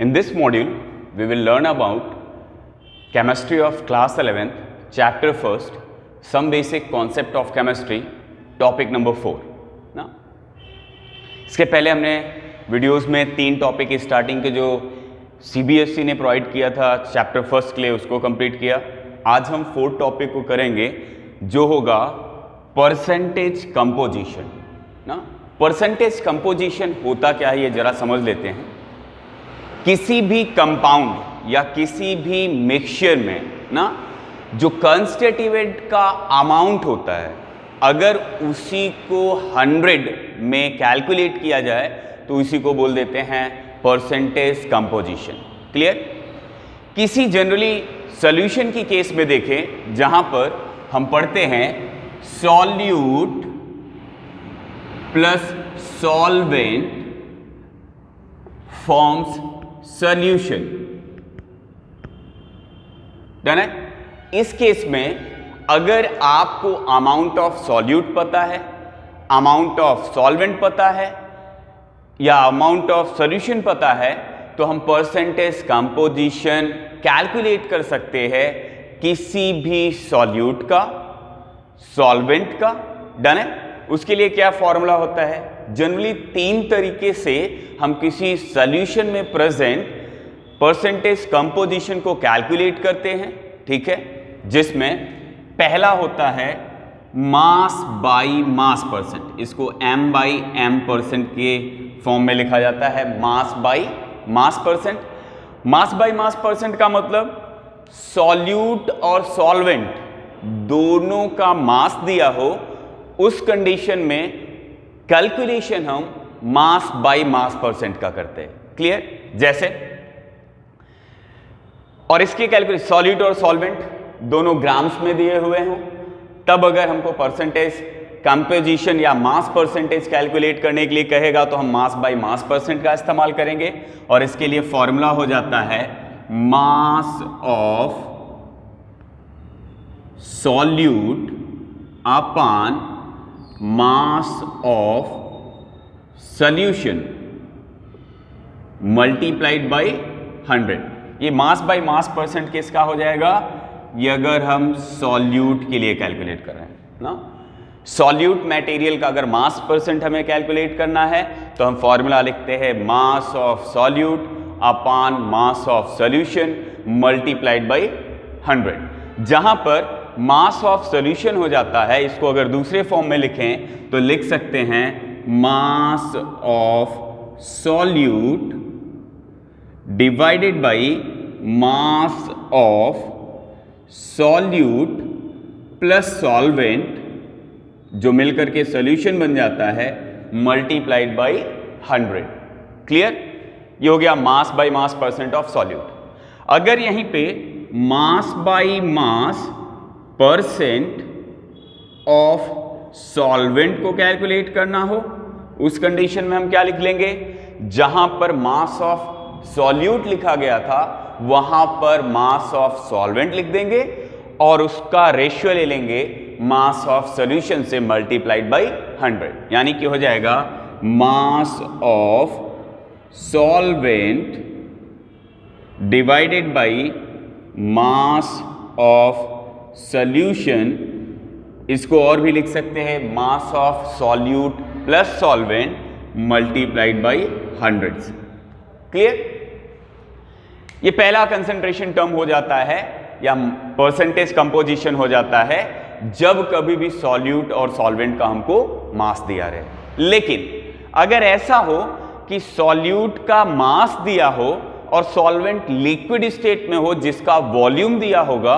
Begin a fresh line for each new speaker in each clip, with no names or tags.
In this module, we will learn about chemistry of class 11th, chapter 1st, some basic concept of chemistry, topic number 4. ना इसके पहले हमने videos में 3 topic starting के जो CBSE ने प्रोवाइड किया था चैप्टर फर्स्ट के लिए उसको कंप्लीट किया. आज हम 4th टॉपिक को करेंगे जो होगा परसेंटेज कंपोजिशन. ना परसेंटेज कंपोजिशन होता क्या है ये जरा समझ लेते हैं. किसी भी कंपाउंड या किसी भी मिक्सचर में ना जो कंस्टिट्यूएंट का अमाउंट होता है अगर उसी को 100 में कैलकुलेट किया जाए तो इसी को बोल देते हैं परसेंटेज कंपोजिशन. क्लियर. किसी जनरली सॉल्यूशन की केस में देखें जहां पर हम पढ़ते हैं solute plus solvent forms solution. Done है. इस केस में अगर आपको अमाउंट ऑफ सॉल्यूट पता है, अमाउंट ऑफ सॉल्वेंट पता है या अमाउंट ऑफ सॉल्यूशन पता है तो हम परसेंटेज कंपोजिशन कैलकुलेट कर सकते हैं किसी भी सॉल्यूट का, सॉल्वेंट का. डन है. उसके लिए क्या फॉर्मूला होता है. जनरली 3 तरीके से हम किसी सॉल्यूशन में प्रेजेंट परसेंटेज कंपोजिशन को कैलकुलेट करते हैं. ठीक है. जिसमें पहला होता है मास बाई मास परसेंट. इसको m बाई m परसेंट के फॉर्म में लिखा जाता है. Mass by mass percent. Mass by mass percent का मतलब सॉल्यूट और सॉल्वेंट दोनों का मास दिया हो उस कंडीशन में कैलकुलेशन हम मास बाई मास परसेंट का करते हैं. क्लियर. जैसे और इसके कैलकुलेशन सॉल्यूट और सॉल्वेंट दोनों ग्राम्स में दिए हुए हों तब अगर हमको परसेंटेज कंपोजिशन या मास परसेंटेज कैलकुलेट करने के लिए कहेगा तो हम मास बाई मास परसेंट का इस्तेमाल करेंगे. और इसके लिए फॉर्मूला हो जाता है mass of solute upon mass of solution multiplied by 100. ये मास बाई मास परसेंट किसका हो जाएगा. ये अगर हम सॉल्यूट के लिए कैलकुलेट कर रहे हैं ना. सॉल्यूट मटेरियल का अगर मास परसेंट हमें कैलकुलेट करना है तो हम फॉर्मूला लिखते हैं mass of solute upon mass of solution multiplied by 100. जहां पर मास ऑफ सॉल्यूशन हो जाता है इसको अगर दूसरे फॉर्म में लिखें तो लिख सकते हैं mass of solute divided by mass of solute plus solvent जो मिलकर के सॉल्यूशन बन जाता है मल्टीप्लाइड बाई 100. क्लियर. ये हो गया mass by mass percent of solute. अगर यहीं पे mass by mass percent of solvent को कैलकुलेट करना हो उस कंडीशन में हम क्या लिख लेंगे. जहां पर मास ऑफ सॉल्यूट लिखा गया था वहां पर मास ऑफ सॉल्वेंट लिख देंगे और उसका रेशियो ले लेंगे मास ऑफ सॉल्यूशन से मल्टीप्लाइड बाई 100. यानी कि हो जाएगा mass of solvent divided by mass of solution. इसको और भी लिख सकते हैं mass of solute plus solvent multiplied by 100. Clear. ये पहला कंसंट्रेशन टर्म हो जाता है या परसेंटेज कंपोजिशन हो जाता है जब कभी भी सॉल्यूट और सॉल्वेंट का हमको मास दिया रहे. लेकिन अगर ऐसा हो कि सॉल्यूट का मास दिया हो और सॉल्वेंट लिक्विड स्टेट में हो जिसका वॉल्यूम दिया होगा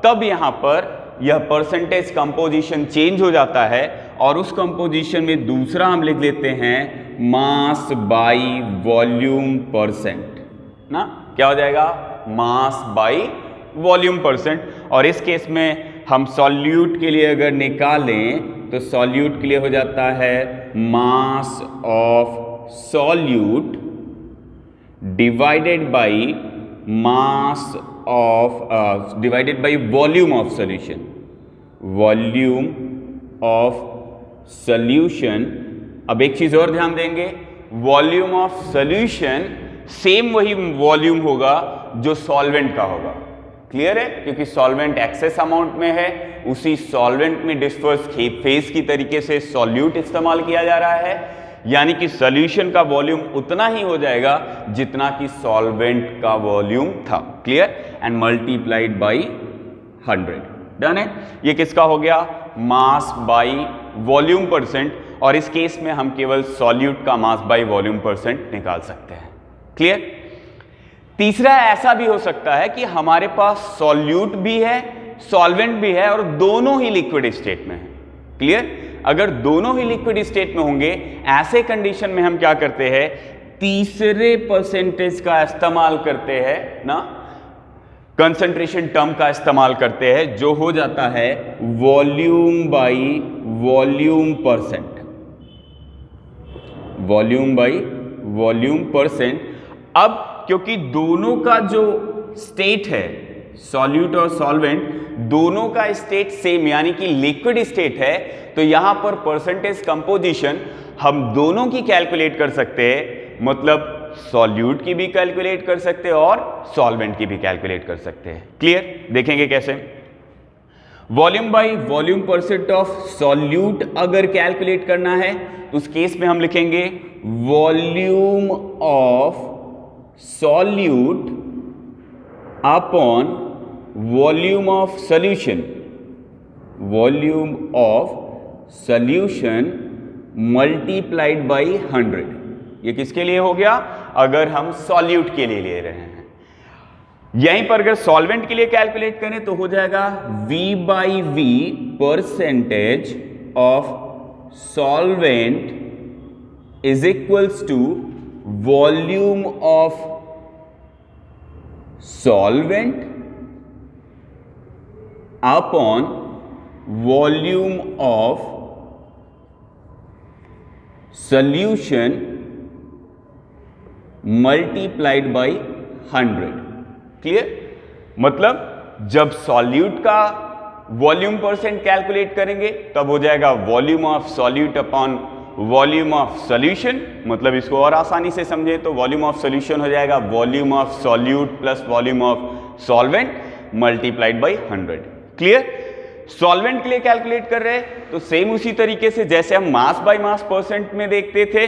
तब यहां पर यह परसेंटेज कंपोजिशन चेंज हो जाता है और उस कंपोजिशन में दूसरा हम लिख लेते हैं मास बाई वॉल्यूम परसेंट. ना क्या हो जाएगा मास बाई वॉल्यूम परसेंट. और इस केस में हम सॉल्यूट के लिए अगर निकालें तो सॉल्यूट के लिए हो जाता है mass of solute divided by mass of divided by volume of solution. Volume of solution. अब एक चीज और ध्यान देंगे, वॉल्यूम ऑफ सॉल्यूशन सेम वही वॉल्यूम होगा जो सॉल्वेंट का होगा। क्लियर है? क्योंकि सॉल्वेंट एक्सेस अमाउंट में है, उसी सॉल्वेंट में डिस्पर्स फेज की तरीके से सॉल्यूट इस्तेमाल किया जा रहा है, यानी कि सॉल्यूशन का वॉल्यूम उतना ही हो जाएगा जितना कि सॉल्वेंट का वॉल्यूम था। Clear? And multiplied by 100। Done है? ये किसका हो गया? मास बाई वॉल्यूम परसेंट, और इस केस में हम केवल सॉल्यूट का मास बाई वॉल्यूम परसेंट निकाल सकते हैं। क्लियर? तीसरा ऐसा भी हो सकता है कि हमारे पास सॉल्यूट भी है, सॉल्वेंट भी है, और दोनों ही लिक्विड स्टेट में है। क्लियर? अगर दोनों ही लिक्विड स्टेट में होंगे, ऐसे कंडीशन में हम क्या करते हैं? तीसरे परसेंटेज का इस्तेमाल करते हैं ना, कंसंट्रेशन टर्म का इस्तेमाल करते हैं, जो हो जाता है volume by volume percent. Volume by volume percent. अब क्योंकि दोनों का जो स्टेट है, सॉल्यूट और सॉल्वेंट, दोनों का स्टेट सेम यानी कि लिक्विड स्टेट है, तो यहां पर परसेंटेज कंपोजिशन हम दोनों की कैलकुलेट कर सकते हैं, मतलब सॉल्यूट की भी कैलकुलेट कर सकते हैं और सॉल्वेंट की भी कैलकुलेट कर सकते हैं। क्लियर? देखेंगे कैसे। Volume by volume percent of solute अगर कैलकुलेट करना है तो उस केस में हम लिखेंगे volume of solute upon volume of solution, volume of solution multiplied by 100। ये किसके लिए हो गया? अगर हम सॉल्यूट के लिए ले रहे हैं। यहीं पर अगर सॉल्वेंट के लिए कैलकुलेट करें तो हो जाएगा V by V percentage of solvent is equals to volume of solvent upon volume of solution multiplied by 100। Clear? मतलब जब सॉल्यूट का वॉल्यूम परसेंट कैलकुलेट करेंगे तब हो जाएगा volume of solute upon volume of solution. मतलब इसको और आसानी से समझे तो वॉल्यूम ऑफ सॉल्यूशन हो जाएगा volume of solute plus volume of solvent multiplied by 100। Clear? Solvent के लिए कैलकुलेट कर रहे हैं तो सेम उसी तरीके से जैसे हम मास बाय मास परसेंट में देखते थे,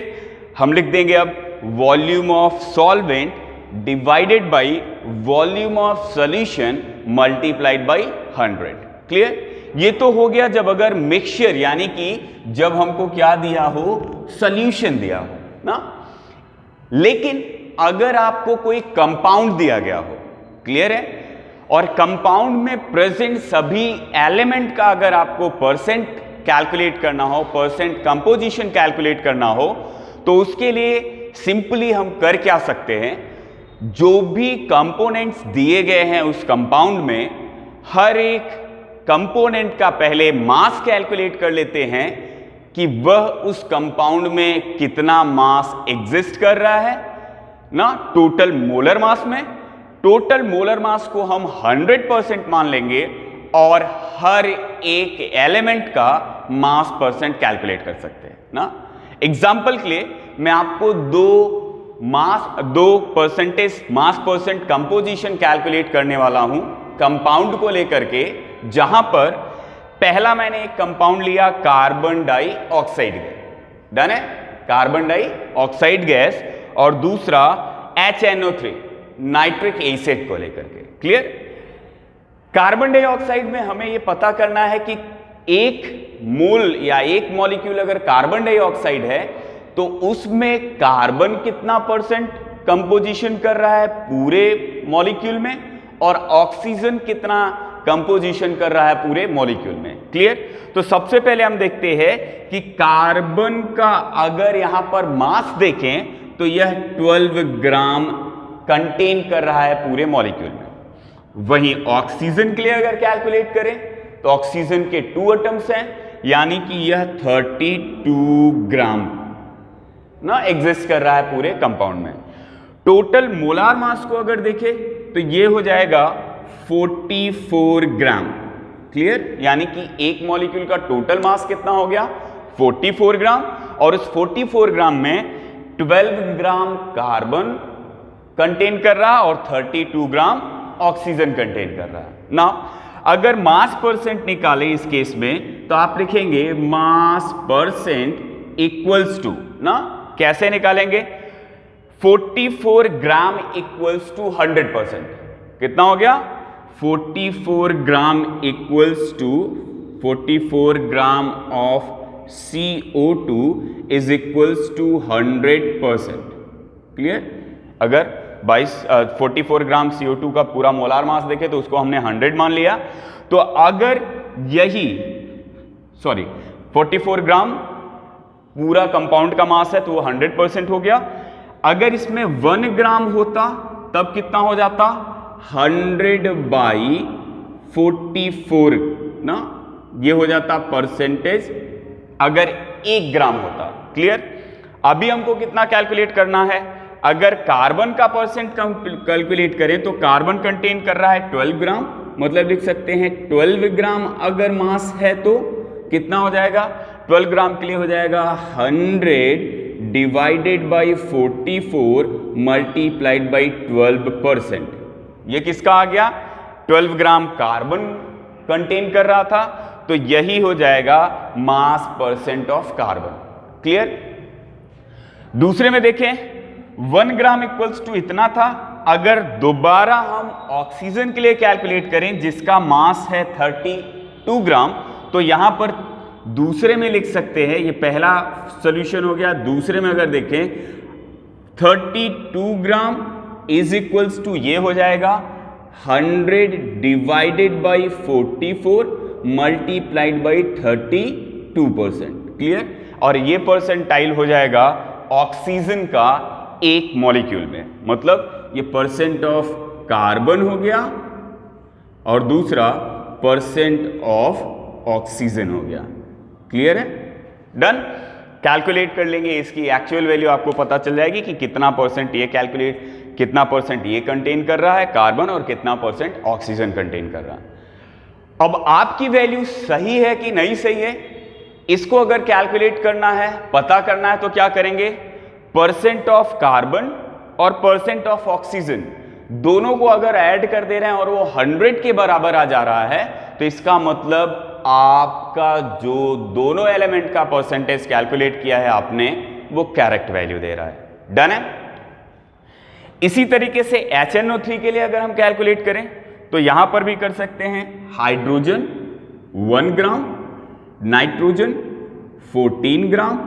हम लिख देंगे अब volume of solvent divided by volume of solution multiplied by 100। Clear? ये तो हो गया जब अगर मिक्सचर यानी कि जब हमको क्या दिया हो, सॉल्यूशन दिया हो ना। लेकिन अगर आपको कोई कंपाउंड दिया गया हो, क्लियर है, और कंपाउंड में प्रेजेंट सभी एलिमेंट का अगर आपको परसेंट कैलकुलेट करना हो, परसेंट कंपोजिशन कैलकुलेट करना हो, तो उसके लिए सिंपली हम कर क्या सकते हैं, जो भी कंपोनेंट्स दिए गए हैं उस कंपाउंड में, हर एक कंपोनेंट का पहले मास कैलकुलेट कर लेते हैं कि वह उस कंपाउंड में कितना मास एग्जिस्ट कर रहा है ना, टोटल मोलर मास में। टोटल मोलर मास को हम 100% मान लेंगे और हर एक एलिमेंट का मास परसेंट कैलकुलेट कर सकते हैं ना। एग्जाम्पल के लिए मैं आपको दो percentage mass percent composition calculate करने वाला हूं कंपाउंड को लेकर के, जहां पर पहला मैंने एक कंपाउंड लिया कार्बन डाइऑक्साइड गैस। डन है? कार्बन डाइऑक्साइड गैस, और दूसरा HNO3 नाइट्रिक एसिड को लेकर के। क्लियर? कार्बन डाइऑक्साइड में हमें यह पता करना है कि एक मोल या एक मॉलिक्यूल अगर कार्बन डाइऑक्साइड है तो उसमें कार्बन कितना परसेंट कंपोजिशन कर रहा है पूरे मॉलिक्यूल में, और ऑक्सीजन कितना कंपोजिशन कर रहा है पूरे मॉलिक्यूल में। क्लियर? तो सबसे पहले हम देखते हैं कि कार्बन का अगर यहां पर मास देखें तो यह 12 ग्राम कंटेन कर रहा है पूरे मॉलिक्यूल में। वहीं ऑक्सीजन के लिए अगर कैलकुलेट करें तो ऑक्सीजन के 2 एटम्स हैं, यानी कि यह 32 ग्राम ना एग्जिस्ट कर रहा है पूरे कंपाउंड में। टोटल मोलार मास को अगर देखें तो यह हो जाएगा 44 ग्राम। क्लियर? यानी कि एक मॉलिक्यूल का टोटल मास कितना हो गया, 44 ग्राम, और उस 44 ग्राम में 12 ग्राम कार्बन कंटेन कर रहा और 32 ग्राम ऑक्सीजन कंटेन कर रहा है ना। अगर मास परसेंट निकाले इस केस में तो आप लिखेंगे मास परसेंट इक्वल्स टू ना, कैसे निकालेंगे, 44 ग्राम इक्वल्स टू 100%। कितना हो गया, 44 gram equals to 44 gram of CO2 is equals to 100%। Clear. अगर 44 ग्राम CO2 का पूरा मोलार मास देखे तो उसको हमने 100 मान लिया। तो अगर यही 44 ग्राम पूरा कंपाउंड का मास है तो वो 100% हो गया। अगर इसमें 1 ग्राम होता तब कितना हो जाता, 100/44 ना, ये हो जाता परसेंटेज अगर 1 ग्राम होता। क्लियर। अभी हमको कितना कैलकुलेट करना है, अगर कार्बन का परसेंट कैलकुलेट करें तो कार्बन कंटेन कर रहा है 12 ग्राम, मतलब लिख सकते हैं 12 ग्राम अगर मास है तो कितना हो जाएगा, 12 ग्राम के लिए हो जाएगा 100 डिवाइडेड बाई 44 मल्टीप्लाइड बाई 12%। ये किसका आ गया, 12 ग्राम कार्बन कंटेन कर रहा था तो यही हो जाएगा मास परसेंट ऑफ कार्बन। क्लियर। दूसरे में देखें 1 ग्राम इक्वल्स टू इतना था। अगर दोबारा हम ऑक्सीजन के लिए कैलकुलेट करें जिसका मास है 32 ग्राम, तो यहां पर दूसरे में लिख सकते हैं, ये पहला सॉल्यूशन हो गया। दूसरे में अगर देखें 32 ग्राम इज इक्वल्स टू ये हो जाएगा 100 divided by 44 multiplied by 32%। Clear. और ये परसेंटाइल हो जाएगा ऑक्सीजन का एक मॉलिक्यूल में, मतलब ये परसेंट ऑफ कार्बन हो गया और दूसरा परसेंट ऑफ ऑक्सीजन हो गया। क्लियर है। डन। कैलकुलेट कर लेंगे, इसकी एक्चुअल वैल्यू आपको पता चल जाएगी कि कितना परसेंट ये कितना परसेंट ये कंटेन कर रहा है कार्बन और कितना परसेंट ऑक्सीजन कंटेन कर रहा है। अब आपकी वैल्यू सही है कि नहीं सही है, इसको अगर कैलकुलेट करना है, पता करना है तो क्या करेंगे, परसेंट ऑफ कार्बन और परसेंट ऑफ ऑक्सीजन दोनों को अगर ऐड कर दे रहे हैं और वो 100 के बराबर आ जा रहा है तो इसका मतलब आपका जो दोनों एलिमेंट का परसेंटेज कैलकुलेट किया है आपने वो करेक्ट वैल्यू दे रहा है। डन है। इसी तरीके से HNO3 के लिए अगर हम कैलकुलेट करें तो यहां पर भी कर सकते हैं। Hydrogen 1 gram, nitrogen 14 gram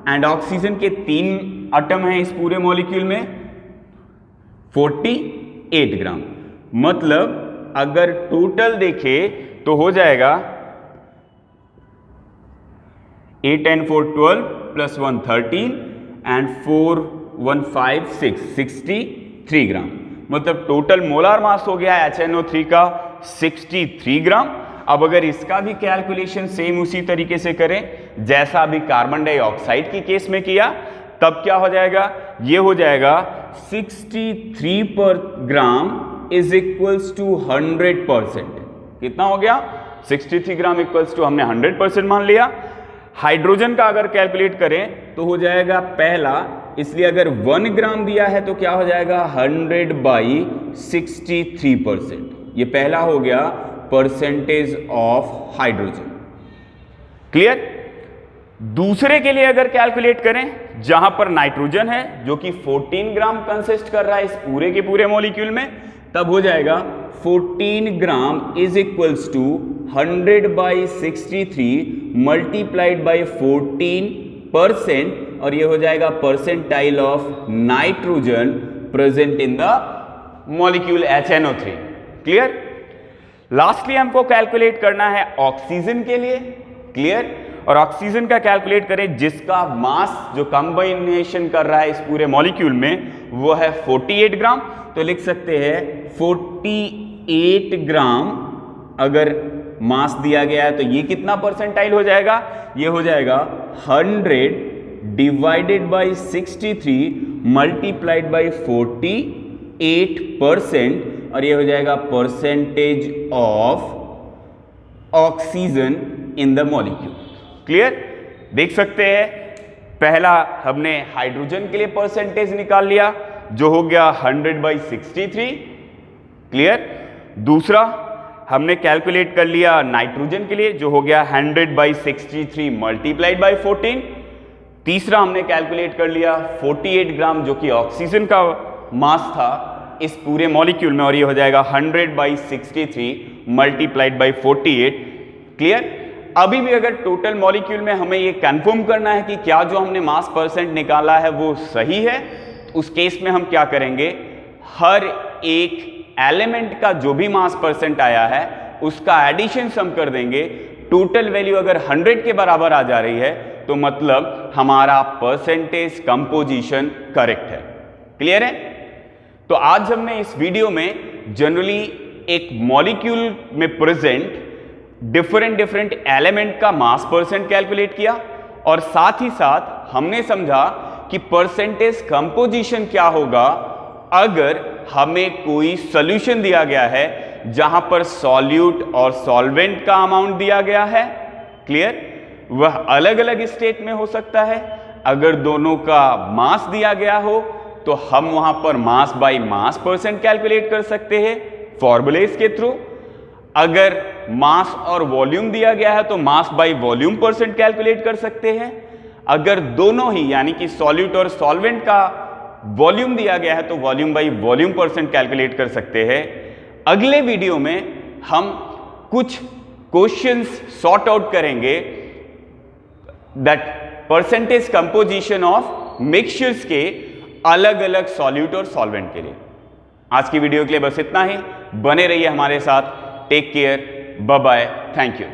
and oxygen के 3 एटम हैं इस पूरे मॉलिक्यूल में 48 ग्राम। मतलब अगर टोटल देखें तो हो जाएगा 8 and 4 12 plus 1 13 and 4 1 5 6 63 ग्राम। मतलब टोटल मोलार मास हो गया HNO3 का 63 ग्राम। अब अगर इसका भी कैलकुलेशन सेम उसी तरीके से करें जैसा अभी कार्बन डाइऑक्साइड की केस में किया, तब क्या हो जाएगा, ये हो जाएगा 63 पर ग्राम इज इक्वल्स टू 100%। कितना हो गया, 63 ग्राम इक्वल्स टू हमने 100% मान लिया। हाइड्रोजन का अगर कैलकुलेट करें तो हो जाएगा पहला, इसलिए अगर 1 ग्राम दिया है तो क्या हो जाएगा 100/63%। ये पहला हो गया परसेंटेज ऑफ हाइड्रोजन। क्लियर। दूसरे के लिए अगर कैलकुलेट करें जहां पर नाइट्रोजन है जो कि 14 ग्राम कंसिस्ट कर रहा है इस पूरे के पूरे मॉलिक्यूल में, तब हो जाएगा 14 gram is equals to 100/63 multiplied by 14% और ये हो जाएगा percentile of nitrogen present in the molecule HNO3। Clear. Lastly हमको कैलकुलेट करना है ऑक्सीजन के लिए। क्लियर। और ऑक्सीजन का कैलकुलेट करें जिसका मास जो कंबाइनेशन कर रहा है इस पूरे मॉलिक्यूल में वो है 48 ग्राम। तो लिख सकते हैं 48 ग्राम अगर मास दिया गया है तो ये कितना परसेंटाइल हो जाएगा, ये हो जाएगा 100 डिवाइडेड बाई 63 मल्टीप्लाइड बाई 48% और ये हो जाएगा percentage of oxygen in the molecule. Clear. देख सकते हैं पहला हमने हाइड्रोजन के लिए परसेंटेज निकाल लिया जो हो गया 100/63। क्लियर। दूसरा हमने कैलकुलेट कर लिया नाइट्रोजन के लिए, जो हो गया 100/63 मल्टीप्लाइड बाई 14। तीसरा हमने कैलकुलेट कर लिया 48 ग्राम, जो कि ऑक्सीजन का मास था इस पूरे मॉलिक्यूल में, और ये हो जाएगा 100/63 मल्टीप्लाइड बाई 48। क्लियर। अभी भी अगर टोटल मॉलिक्यूल में हमें ये कंफर्म करना है कि क्या जो हमने मास परसेंट निकाला है वो सही है, तो उस केस में हम क्या करेंगे, हर एक एलिमेंट का जो भी मास परसेंट आया है उसका एडिशन सम कर देंगे। टोटल वैल्यू अगर 100 के बराबर आ जा रही है तो मतलब हमारा परसेंटेज कंपोजिशन करेक्ट है। क्लियर है। तो आज हमने इस वीडियो में जनरली एक मॉलिक्यूल में प्रेजेंट डिफरेंट एलिमेंट का मास परसेंट कैलकुलेट किया, और साथ ही साथ हमने समझा कि परसेंटेज कंपोजिशन क्या होगा अगर हमें कोई सॉल्यूशन दिया गया है जहां पर सॉल्यूट और सॉल्वेंट का अमाउंट दिया गया है। क्लियर। वह अलग अलग स्टेट में हो सकता है। अगर दोनों का मास दिया गया हो तो हम वहां पर mass by mass percent calculate कर सकते हैं फॉर्मूलेस के थ्रू। अगर मास और वॉल्यूम दिया गया है तो mass by volume percent calculate कर सकते हैं। अगर दोनों ही यानी कि सॉल्यूट और सॉल्वेंट का वॉल्यूम दिया गया है तो volume by volume percent calculate कर सकते हैं। अगले वीडियो में हम कुछ क्वेश्चंस सॉर्ट आउट करेंगे that percentage composition of mixtures के अलग अलग सॉल्यूट और सॉल्वेंट के लिए। आज की वीडियो के लिए बस इतना ही। बने रहिए हमारे साथ। Take care, bye bye, thank you.